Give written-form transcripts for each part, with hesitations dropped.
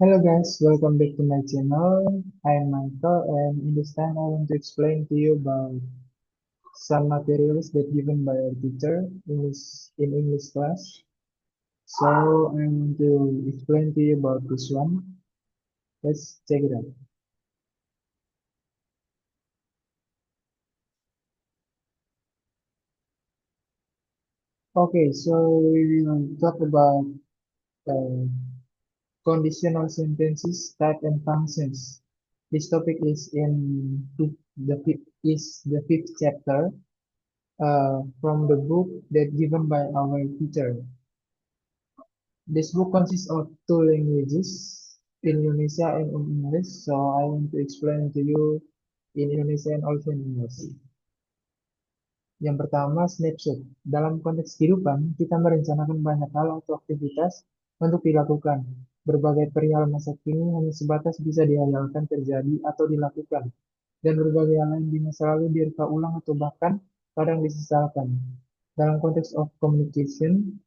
Hello guys, welcome back to my channel. I am Michael and in this time I want to explain to you about some materials that given by our teacher in English class. So I want to explain to you about this one. Let's check it out. Okay, so we will talk about uh, conditional sentences, type and functions. This topic is the fifth chapter from the book that given by our teacher. This book consists of two languages, Indonesia and in English. So I want to explain to you in Indonesia and also in English. Yang pertama, snapshot. Dalam konteks kehidupan, kita merencanakan banyak hal atau aktivitas untuk dilakukan. Berbagai perihal masa kini hanya sebatas bisa dihayalkan terjadi atau dilakukan. Dan berbagai hal lain di masa lalu direka ulang atau bahkan kadang disesalkan. Dalam konteks of communication,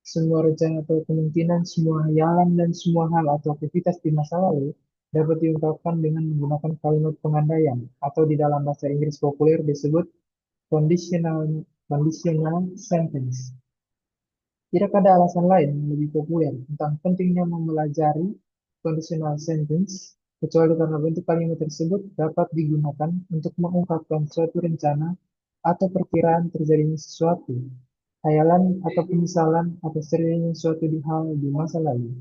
semua rencana atau kemungkinan, semua hayalan, dan semua hal atau aktivitas di masa lalu dapat diungkapkan dengan menggunakan kalimat pengandaian atau di dalam bahasa Inggris populer disebut conditional conditional sentence. Tidak ada alasan lain yang lebih populer tentang pentingnya mempelajari conditional sentence, kecuali karena bentuk kalimat tersebut dapat digunakan untuk mengungkapkan suatu rencana atau perkiraan terjadinya sesuatu, hayalan atau penyesalan atas terjadinya suatu hal di masa lalu.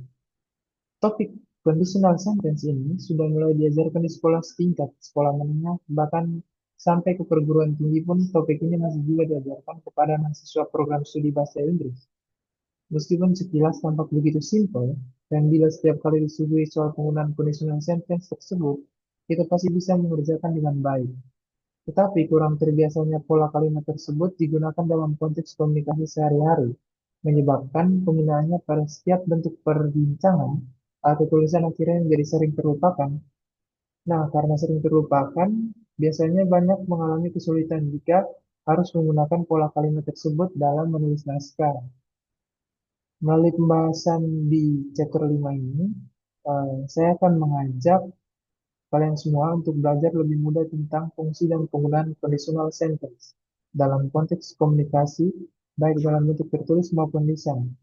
Topik conditional sentence ini sudah mulai diajarkan di sekolah setingkat, sekolah menengah, bahkan sampai ke perguruan tinggi pun topik ini masih juga diajarkan kepada mahasiswa program studi bahasa Inggris. Meskipun sekilas tampak begitu simpel, dan bila setiap kali disuguhi soal penggunaan conditional sentence tersebut, kita pasti bisa mengerjakan dengan baik. Tetapi kurang terbiasanya pola kalimat tersebut digunakan dalam konteks komunikasi sehari-hari, menyebabkan penggunaannya pada setiap bentuk perbincangan atau tulisan akhirnya menjadi sering terlupakan. Nah, karena sering terlupakan, biasanya banyak mengalami kesulitan jika harus menggunakan pola kalimat tersebut dalam menulis naskah. Melalui pembahasan di chapter 5 ini, saya akan mengajak kalian semua untuk belajar lebih mudah tentang fungsi dan penggunaan conditional sentence dalam konteks komunikasi, baik dalam bentuk tertulis maupun lisan.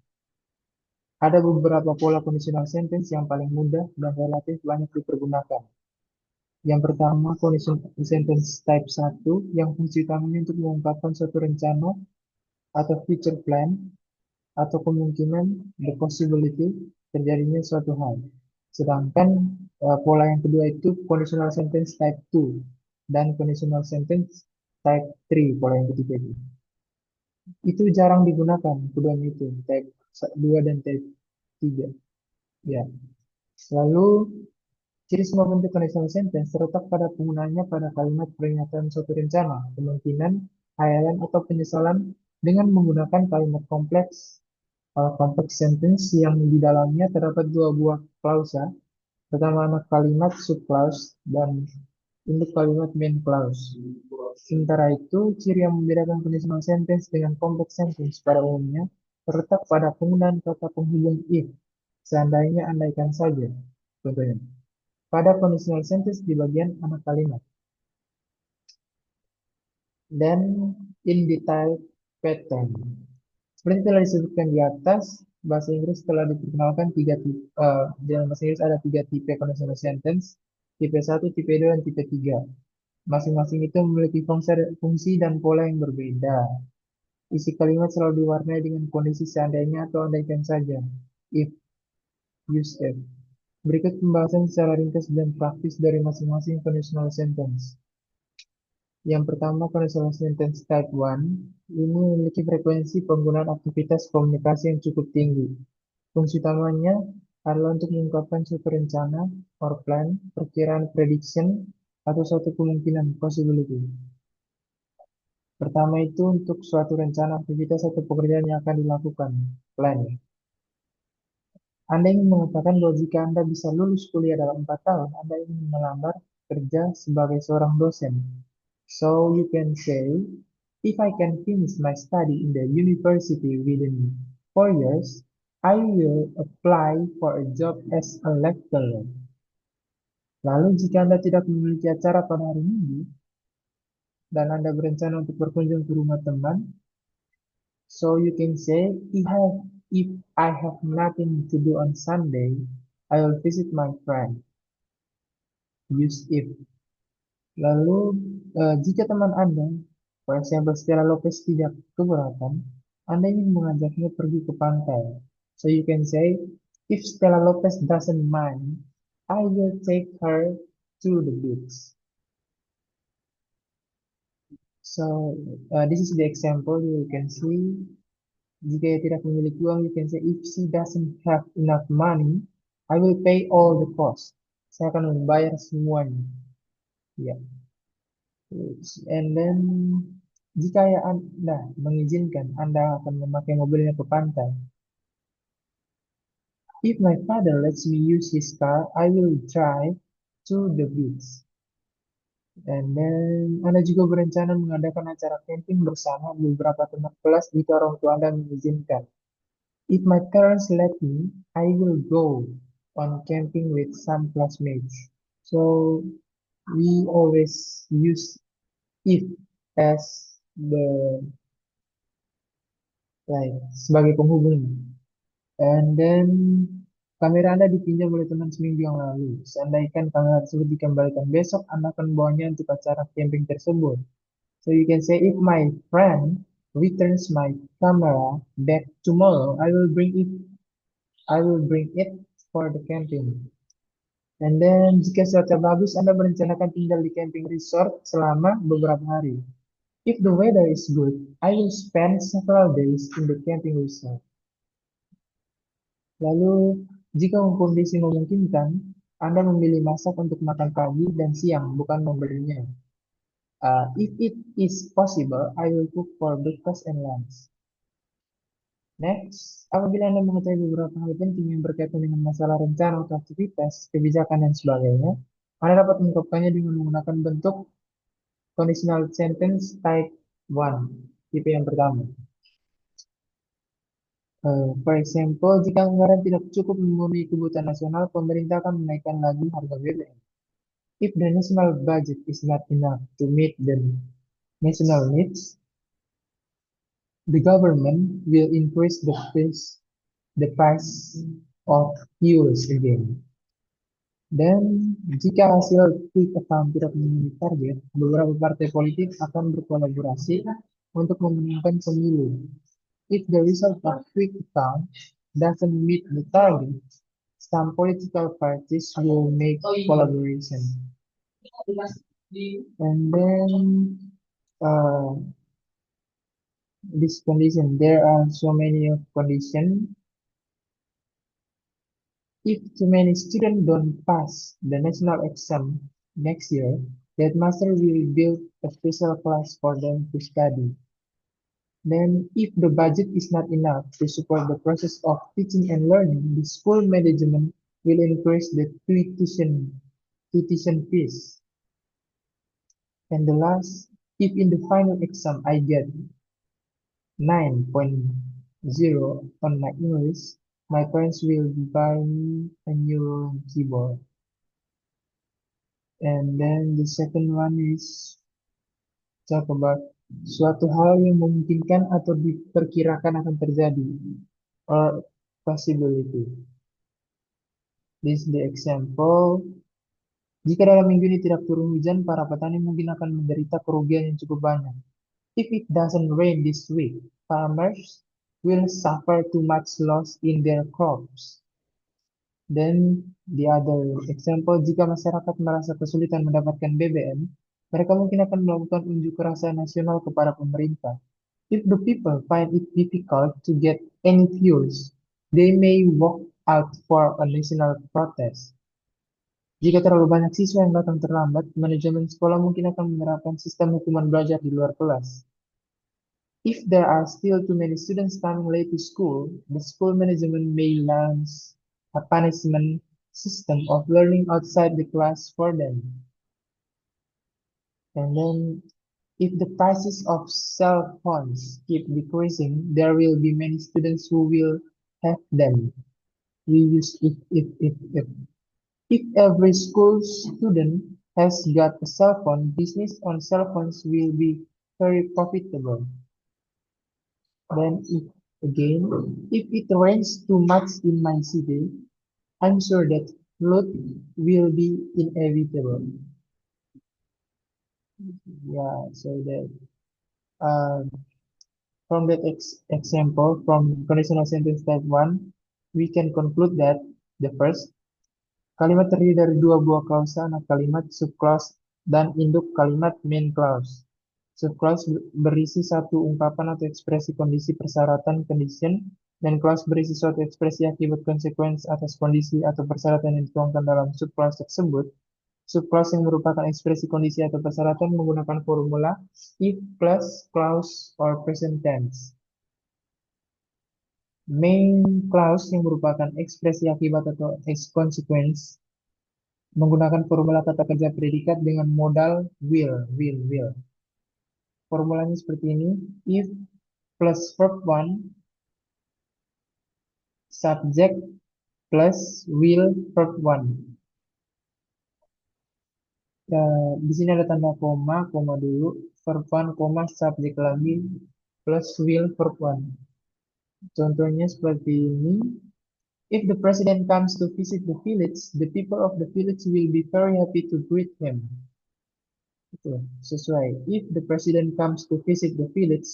Ada beberapa pola conditional sentence yang paling mudah dan relatif banyak dipergunakan. Yang pertama, conditional sentence type 1 yang fungsi utamanya untuk mengungkapkan suatu rencana atau future plan atau kemungkinan the possibility terjadinya suatu hal. Sedangkan pola yang kedua itu conditional sentence type 2 dan conditional sentence type 3 pola yang ketiga itu. Itu jarang digunakan keduanya itu type 2 dan type 3. Ya. Lalu ciri semua bentuk conditional sentence terletak pada penggunaannya pada kalimat peringatan suatu rencana, kemungkinan, hayalan atau penyesalan dengan menggunakan kalimat kompleks konteks sentence yang di dalamnya terdapat dua buah klausa. Pertama anak kalimat subclause dan induk kalimat main clause. Sementara itu, ciri yang membedakan conditional sentence dengan complex sentence pada umumnya terletak pada penggunaan kata penghubung if. Seandainya, andaikan saja. Contohnya, pada conditional sentence di bagian anak kalimat. Dan in detail pattern. Seperti telah disebutkan di atas, bahasa Inggris telah diperkenalkan dalam bahasa Inggris ada tiga tipe conditional sentence, tipe satu, tipe 2, dan tipe 3. Masing-masing itu memiliki fungsi dan pola yang berbeda. Isi kalimat selalu diwarnai dengan kondisi seandainya atau andaikan saja. If, use if. Berikut pembahasan secara ringkas dan praktis dari masing-masing conditional sentence. Yang pertama, conditional sentence type 1 ini memiliki frekuensi penggunaan aktivitas komunikasi yang cukup tinggi. Fungsi utamanya adalah untuk mengungkapkan suatu rencana or plan, perkiraan prediction, atau suatu kemungkinan possibility. Pertama itu untuk suatu rencana aktivitas atau pekerjaan yang akan dilakukan, plan. Anda ingin mengatakan bahwa jika Anda bisa lulus kuliah dalam 4 tahun, Anda ingin melamar kerja sebagai seorang dosen. So you can say, if I can finish my study in the university within 4 years, I will apply for a job as a lecturer. Lalu jika Anda tidak memiliki acara pada hari Minggu dan Anda berencana untuk berkunjung ke rumah teman, so you can say, if I have nothing to do on Sunday, I will visit my friend. Use if. Lalu, jika teman Anda, for example, Stella Lopez tidak keberatan, Anda ingin mengajaknya pergi ke pantai. So you can say, if Stella Lopez doesn't mind, I will take her to the beach. So, this is the example you can see. Jika ia tidak memiliki uang, you can say, if she doesn't have enough money, I will pay all the cost. Saya akan membayar semuanya. Ya. And then, jika ya Anda mengizinkan Anda akan memakai mobilnya ke pantai. If my father lets me use his car, I will drive to the beach. And then, Anda juga berencana mengadakan acara camping bersama beberapa teman kelas jika orang tua Anda mengizinkan. If my parents let me, I will go on camping with some classmates. So we always use if as the like sebagai penghubung. And then kamera Anda dipinjam oleh teman seminggu yang lalu. Seandainya kamera tersebut dikembalikan besok, Anda akan membawanya untuk acara camping tersebut. So you can say if my friend returns my camera back tomorrow, I will bring it for the camping. And then jika cuaca bagus, Anda merencanakan tinggal di camping resort selama beberapa hari. If the weather is good, I will spend several days in the camping resort. Lalu, jika kondisi memungkinkan, Anda memilih masak untuk makan pagi dan siang, bukan membelinya. If it is possible, I will cook for breakfast and lunch. Next, apabila Anda mengetahui beberapa hal penting yang berkaitan dengan masalah rencana atau aktivitas, kebijakan, dan sebagainya, Anda dapat mengungkapkannya dengan menggunakan bentuk conditional sentence type 1, tipe yang pertama. For example, jika anggaran tidak cukup memenuhi kebutuhan nasional, pemerintah akan menaikkan lagi harga BBM. If the national budget is not enough to meet the national needs, the government will increase the price of fuels again. Dan jika hasil quick account tidak memenuhi target, beberapa partai politik akan berkolaborasi untuk memenangkan pemilu. If the result of quick account doesn't meet the target, some political parties will make collaboration. And then this condition, there are so many of condition. If too many students don't pass the national exam next year, that master will build a special class for them to study. Then, if the budget is not enough to support the process of teaching and learning, the school management will increase the tuition fees. And the last, if in the final exam I get 9.0 on my English, my parents will buy me a new keyboard. And then the second one is talk about suatu hal yang memungkinkan atau diperkirakan akan terjadi, or possibility. This is the example. Jika dalam minggu ini tidak turun hujan, para petani mungkin akan menderita kerugian yang cukup banyak. If it doesn't rain this week, farmers will suffer too much loss in their crops. Then the other example, jika masyarakat merasa kesulitan mendapatkan BBM, mereka mungkin akan melakukan unjuk rasa nasional kepada pemerintah. If the people find it difficult to get any fuels, they may walk out for a national protest. Jika terlalu banyak siswa yang datang terlambat, manajemen sekolah mungkin akan menerapkan sistem hukuman belajar di luar kelas. If there are still too many students coming late to school, the school management may launch a punishment system of learning outside the class for them. And then, if the prices of cell phones keep decreasing, there will be many students who will have them. We use if. If every school student has got a cell phone, business on cell phones will be very profitable. Then if it rains too much in my city, I'm sure that flood will be inevitable. Yeah, so that uh, from that example, from conditional sentence type 1, we can conclude that the first kalimat terdiri dari dua buah klausa, anak kalimat, subclause, dan induk kalimat main clause. Subclause berisi satu ungkapan atau ekspresi kondisi persyaratan condition, dan clause berisi suatu ekspresi akibat konsekuensi atas kondisi atau persyaratan yang dituangkan dalam subclause tersebut. Subclause yang merupakan ekspresi kondisi atau persyaratan menggunakan formula if plus clause or present tense. Main clause yang merupakan ekspresi akibat atau consequence menggunakan formula kata kerja predikat dengan modal will. Formulanya seperti ini. If plus verb 1, subject plus will verb 1. Di sini ada tanda koma dulu, verb 1, subject lagi, plus will verb 1. Contohnya seperti ini. If the president comes to visit the village, the people of the village will be very happy to greet him. Itu sesuai. If the president comes to visit the village,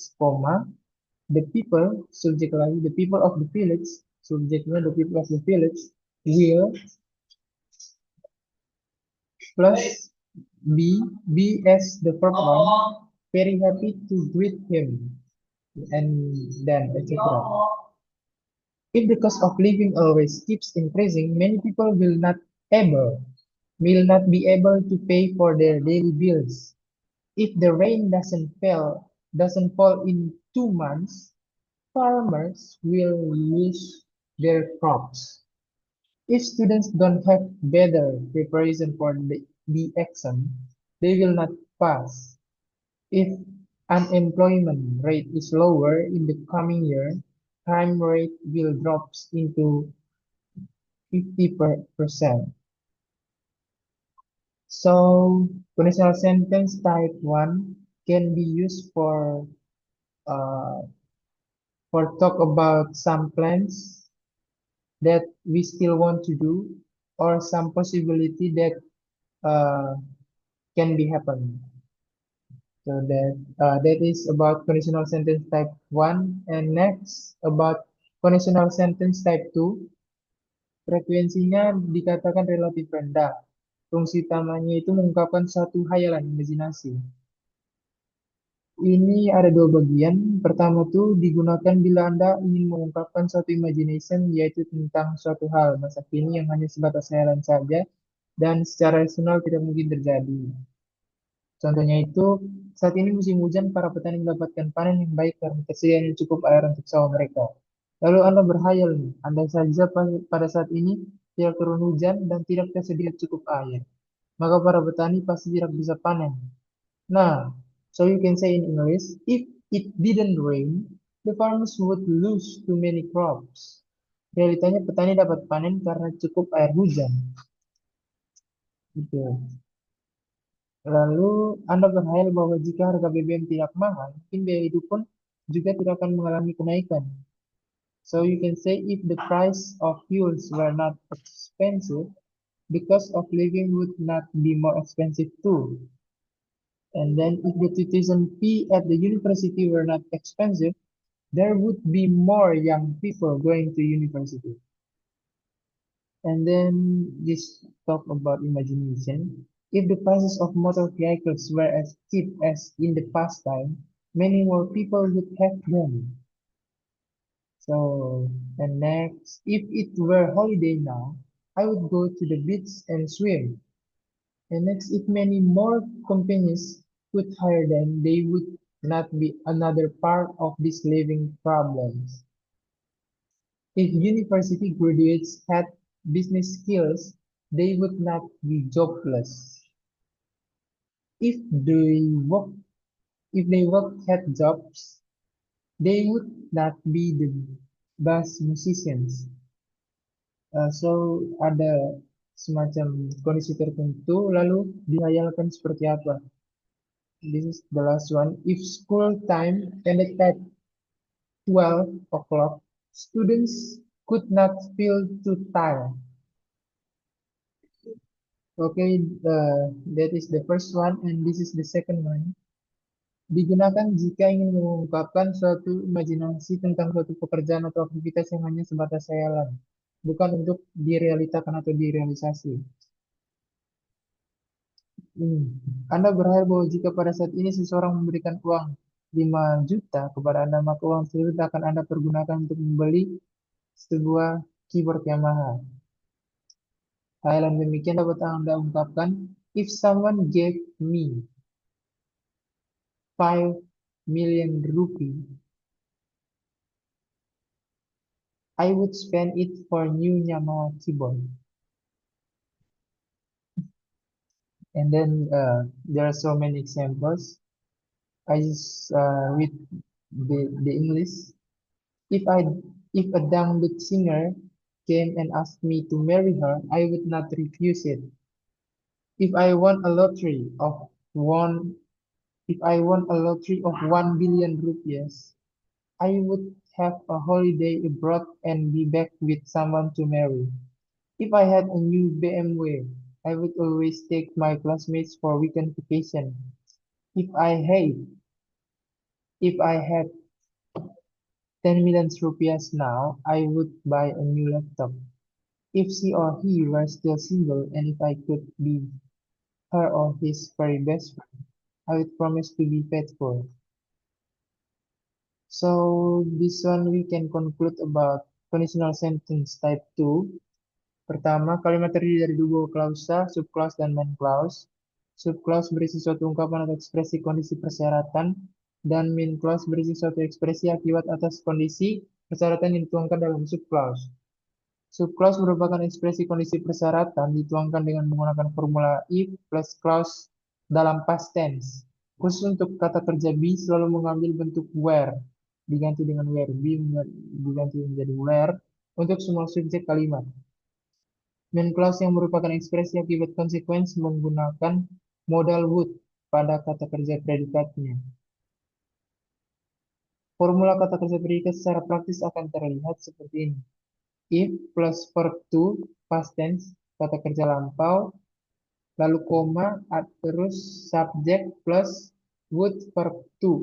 the people, subjek lagi, the people of the village, subjeknya the people of the village will plus be as the verb one, very happy to greet him, and then etc. If the cost of living always keeps increasing, many people will not be able to pay for their daily bills. If the rain doesn't fall in 2 months, farmers will lose their crops. If students don't have better preparation for the exam, they will not pass. If unemployment rate is lower in the coming year, crime rate will drop into 50%. So, conditional sentence type 1 can be used uh, for talk about some plans that we still want to do or some possibility that uh, can be happen. So that is about conditional sentence type 1. And next about conditional sentence type 2. Frekuensinya dikatakan relatif rendah. Fungsi utamanya itu mengungkapkan satu hayalan imajinasi. Ini ada dua bagian. Pertama tuh digunakan bila Anda ingin mengungkapkan suatu imagination, yaitu tentang suatu hal masa kini yang hanya sebatas hayalan saja dan secara rasional tidak mungkin terjadi. Contohnya itu, saat ini musim hujan, para petani mendapatkan panen yang baik karena tersedianya cukup air untuk sawah mereka. Lalu Anda berhayal nih, andai saja pada saat ini tidak turun hujan dan tidak tersedia cukup air, maka para petani pasti tidak bisa panen. Nah, so you can say in English, if it didn't rain, the farmers would lose too many crops. Realitanya petani dapat panen karena cukup air hujan. Gitu. Lalu Anda berhayal bahwa jika harga BBM tidak mahal, mungkin biaya hidup pun juga tidak akan mengalami kenaikan. So you can say if the price of fuels were not expensive, the cost of living would not be more expensive too. And then if the tuition fee at the university were not expensive, there would be more young people going to university. And then this talk about imagination. If the prices of motor vehicles were as cheap as in the past time, many more people would have them. So, and next, if it were holiday now, I would go to the beach and swim. And next, if many more companies could hire them, they would not be another part of these living problems. If university graduates had business skills, they would not be jobless. If they work, if they work had jobs, they would not be bass musicians. So ada semacam kondisi tertentu, lalu dihayalkan seperti apa. This is the last one. If school time ended at 12 o'clock, students could not feel too tired. Okay, that is the first one, and this is the second one. Digunakan jika ingin mengungkapkan suatu imajinasi tentang suatu pekerjaan atau aktivitas yang hanya sebatas khayalan, bukan untuk direalitakan atau direalisasi. Hmm. Anda berharap bahwa jika pada saat ini seseorang memberikan uang 5 juta kepada Anda, maka uang tersebut akan Anda pergunakan untuk membeli sebuah keyboard Yamaha. Khayalan demikian dapat Anda ungkapkan, if someone gave me 5 million rupee, I would spend it for new Yamaha keyboard. And then there are so many examples. I just read the English. If I if a dangdut singer came and asked me to marry her, I would not refuse it. If I won a lottery of one if I won a lottery of 1 billion rupees, I would have a holiday abroad and be back with someone to marry. If I had a new BMW, I would always take my classmates for weekend vacation. If I had if I had 10 million rupees now, I would buy a new laptop. If she or he were still single and if I could be her or his very best friend, I would promise to be faithful. So this one we can conclude about conditional sentence type 2. Pertama, kalimat terdiri dari dua klausa, subclause dan main clause. Subclause berisi suatu ungkapan atau ekspresi kondisi persyaratan, dan main clause berisi suatu ekspresi akibat atas kondisi persyaratan yang dituangkan dalam subclause. Subclause merupakan ekspresi kondisi persyaratan dituangkan dengan menggunakan formula if plus clause dalam past tense. Khusus untuk kata kerja be selalu mengambil bentuk where, diganti dengan where, be diganti menjadi where untuk semua subjek kalimat. Main clause yang merupakan ekspresi akibat konsekuensi menggunakan modal would pada kata kerja predikatnya. Formula kata kerja predikat secara praktis akan terlihat seperti ini. If plus verb to past tense kata kerja lampau, lalu koma, terus subject plus would verb to.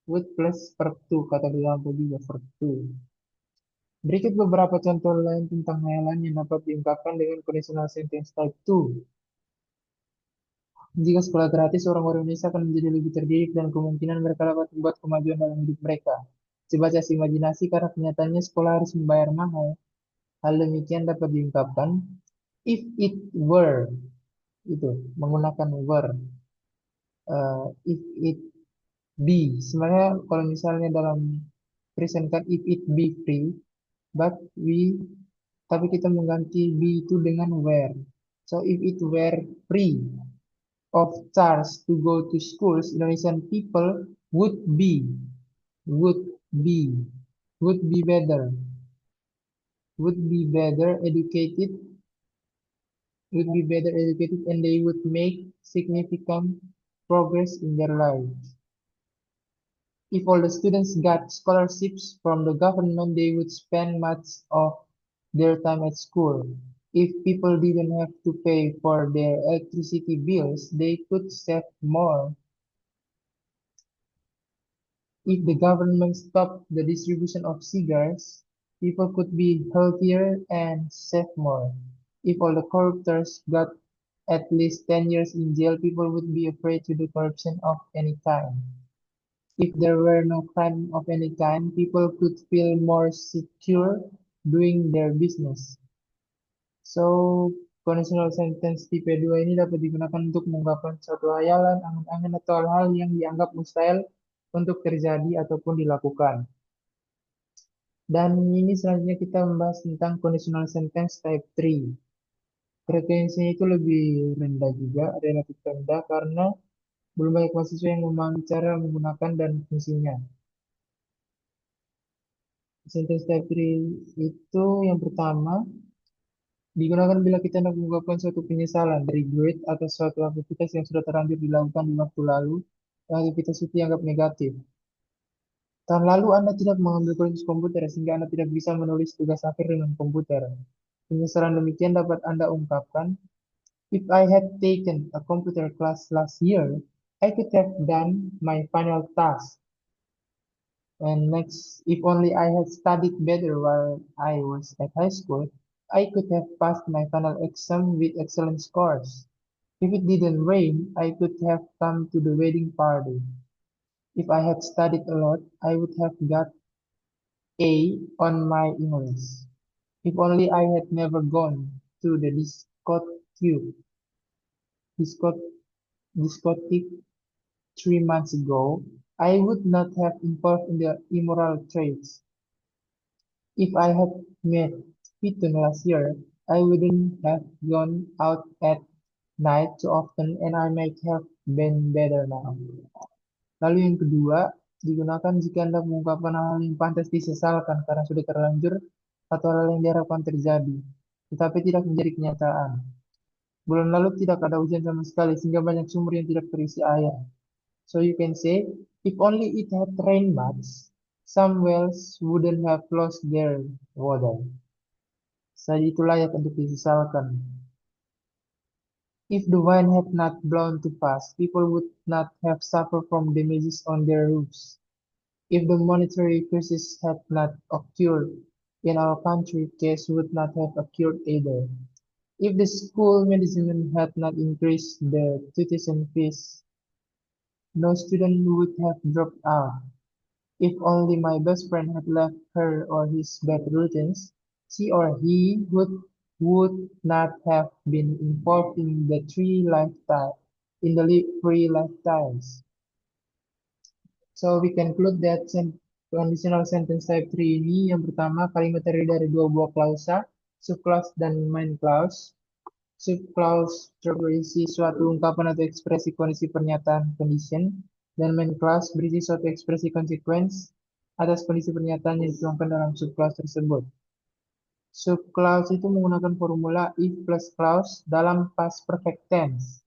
Would plus verb to kata kerja lampau juga verb to. Berikut beberapa contoh lain tentang hayalan yang dapat diungkapkan dengan conditional sentence type 2. Jika sekolah gratis, orang-orang Indonesia akan menjadi lebih terdidik dan kemungkinan mereka dapat membuat kemajuan dalam hidup mereka. Sebatas imajinasi karena kenyataannya sekolah harus membayar mahal. Hal demikian dapat diungkapkan if it were, itu menggunakan were. If it be, sebenarnya kalau misalnya dalam present kan if it be free, but tapi kita mengganti be itu dengan were. So if it were free of charge to go to schools, Indonesian people would be would be better would be better educated would be better educated and they would make significant progress in their lives. If all the students got scholarships from the government, they would spend much of their time at school. If people didn't have to pay for their electricity bills, they could save more. If the government stopped the distribution of cigars, people could be healthier and save more. If all the corruptors got at least 10 years in jail, people would be afraid to do corruption of any kind. If there were no crime of any kind, people could feel more secure doing their business. So, conditional sentence tipe 2 ini dapat digunakan untuk mengungkapkan suatu hayalan, angan-angan, atau hal-hal yang dianggap mustahil untuk terjadi ataupun dilakukan. Dan ini selanjutnya kita membahas tentang conditional sentence type 3. Frekuensinya itu lebih rendah juga, relatif rendah karena belum banyak mahasiswa yang memahami cara menggunakan dan fungsinya. Sentence type 3 itu yang pertama digunakan bila kita hendak mengungkapkan suatu penyesalan, regret atas suatu aktivitas yang sudah terlanjur dilakukan di waktu lalu, dan aktivitas itu dianggap negatif. Tahun lalu Anda tidak mengambil kursus komputer sehingga Anda tidak bisa menulis tugas akhir dengan komputer. Penyesalan demikian dapat Anda ungkapkan, if I had taken a computer class last year, I could have done my final task. And next, if only I had studied better while I was at high school, I could have passed my final exam with excellent scores. If it didn't rain, I could have come to the wedding party. If I had studied a lot, I would have got A on my English. If only I had never gone to the disco- discotheque 3 months ago, I would not have involved in the immoral trades. If I had met Piton last year, I wouldn't have gone out at night too often and I might have been better now. Lalu yang kedua, digunakan jika Anda mengungkapkan hal yang pantas disesalkan karena sudah terlanjur atau hal yang diharapkan terjadi, tetapi tidak menjadi kenyataan. Bulan lalu tidak ada hujan sama sekali sehingga banyak sumur yang tidak terisi air. So you can say, if only it had rained much, some wells wouldn't have lost their water. Saja itu layak untuk disesalkan. If the wind had not blown too fast, people would not have suffered from damages on their roofs. If the monetary crisis had not occurred in our country, case would not have occurred either. If the school management had not increased the tuition fees, no student would have dropped out. If only my best friend had left her or his bad routines, she or he would not have been involved in the three lifetimes. So we conclude that conditional sentence type 3 ini yang pertama kalimat terdiri dari dua buah klausa, subclause dan main clause. Subclause berisi suatu ungkapan atau ekspresi kondisi pernyataan condition dan main clause berisi suatu ekspresi consequence atas kondisi pernyataan yang dituangkan dalam subclause tersebut. Subclause itu menggunakan formula if plus clause dalam past perfect tense.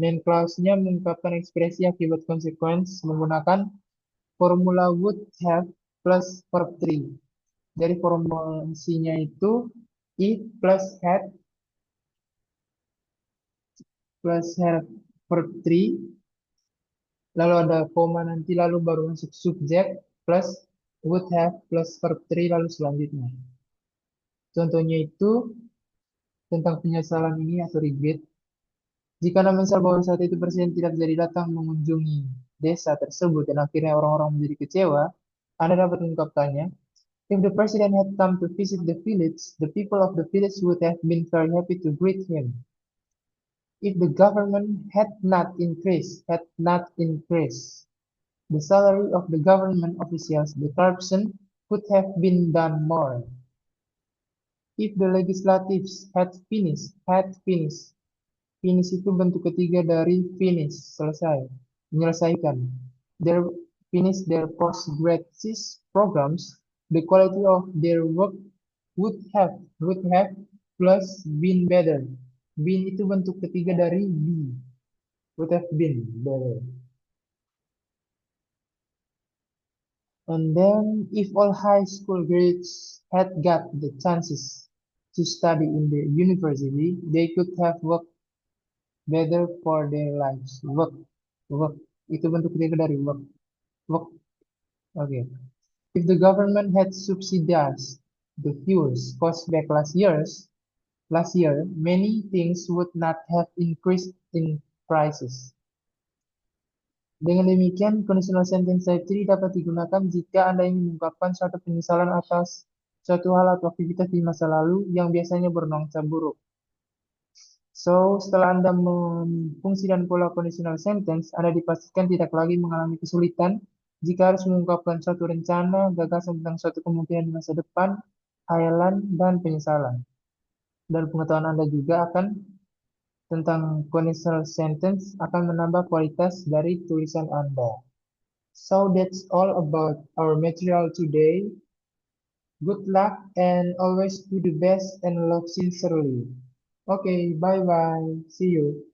Main clause-nya mengungkapkan ekspresi akibat consequence menggunakan formula would have plus verb 3. Dari formulasinya itu if plus had plus have verb 3, lalu ada koma nanti lalu baru masuk subjek plus would have plus verb 3 lalu selanjutnya. Contohnya itu tentang penyesalan ini atau regret. Jika Anda menyesal bahwa saat itu presiden tidak jadi datang mengunjungi desa tersebut dan akhirnya orang-orang menjadi kecewa, Anda dapat mengungkapkannya. If the president had come to visit the village, the people of the village would have been very happy to greet him. If the government had not increased the salary of the government officials, the corruption could have been done more. If the legislatives had finished, finish itu bentuk ketiga dari finish, selesai, menyelesaikan. Their finish their postgraduate programs, the quality of their work would have plus been better. Been itu bentuk ketiga dari be, would have been better. And then, if all high school grades had got the chances to study in the university, they could have worked better for their lives. Work. Itu bentuk ketiga dari work. Okay. If the government had subsidized the fuels cost back last year, many things would not have increased in prices. Dengan demikian, conditional sentence type 3 dapat digunakan jika Anda ingin mengungkapkan suatu penyesalan atas suatu hal atau aktivitas di masa lalu yang biasanya bernuansa buruk. So, setelah Anda memfungsikan pola conditional sentence, Anda dipastikan tidak lagi mengalami kesulitan jika harus mengungkapkan suatu rencana, gagasan tentang suatu kemungkinan di masa depan, hayalan, dan penyesalan. Dan pengetahuan Anda juga akan tentang conditional sentence akan menambah kualitas dari tulisan Anda. So that's all about our material today. Good luck and always do the best and love sincerely. Okay, bye bye. See you.